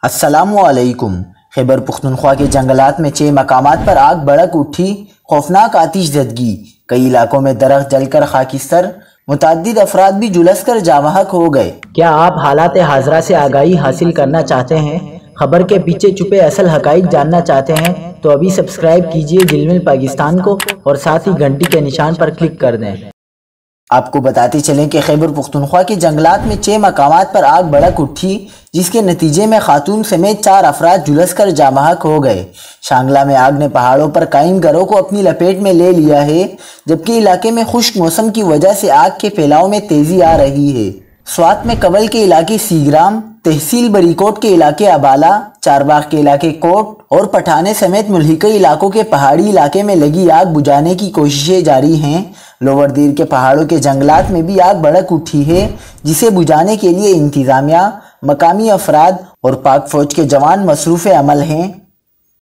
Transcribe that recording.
السلام علیکم۔ خیبر پختونخوا کے جنگلات میں 6 مقامات پر آگ بھڑک اٹھی، خوفناک آتش زدگی، کئی علاقوں میں درخت جل کر خاکستر، متعدد افراد بھی جھلس کر جاں بحق ہو گئے۔ کیا آپ حالات حاضرہ سے آگاہی حاصل کرنا چاہتے ہیں؟ خبر کے پیچھے چھپے اصل حقائق جاننا چاہتے ہیں تو ابھی سبسکرائب کیجئے ذیل پاکستان کو اور ساتھ ہی گھنٹی کے نشان پر کلک کر دیں۔ آپ کو بتاتے چلیں کہ خیبر پختونخوا کے جنگلات میں 6 مقامات پر آگ بھڑک اٹھی، جس کے نتیجے میں خاتون سمیت 4 افراد جھلس کر جاں بحق ہو گئے۔ شانگلہ میں آگ نے پہاڑوں پر قائم گھروں کو اپنی لپیٹ میں لے لیا ہے، جبکہ علاقے میں خشک موسم کی وجہ سے آگ کے پھیلاؤ میں تیزی آ رہی ہے۔ سوات میں کبل کے علاقے سیگرام، تحصیل بریکوٹ کے علاقے ابالہ، چارباغ کے علاقے کوٹ اور پٹھانے سمیت ملحقہ علاقوں کے پہاڑی علاقے میں لگی آگ بجھانے کی کوششیں جاری ہیں۔ لوور دیر کے پہاڑوں کے جنگلات میں بھی آگ بھڑک اٹھی ہے، جسے بجھانے کے لیے انتظامیہ، مقامی افراد اور پاک فوج کے جوان مصروف عمل ہیں۔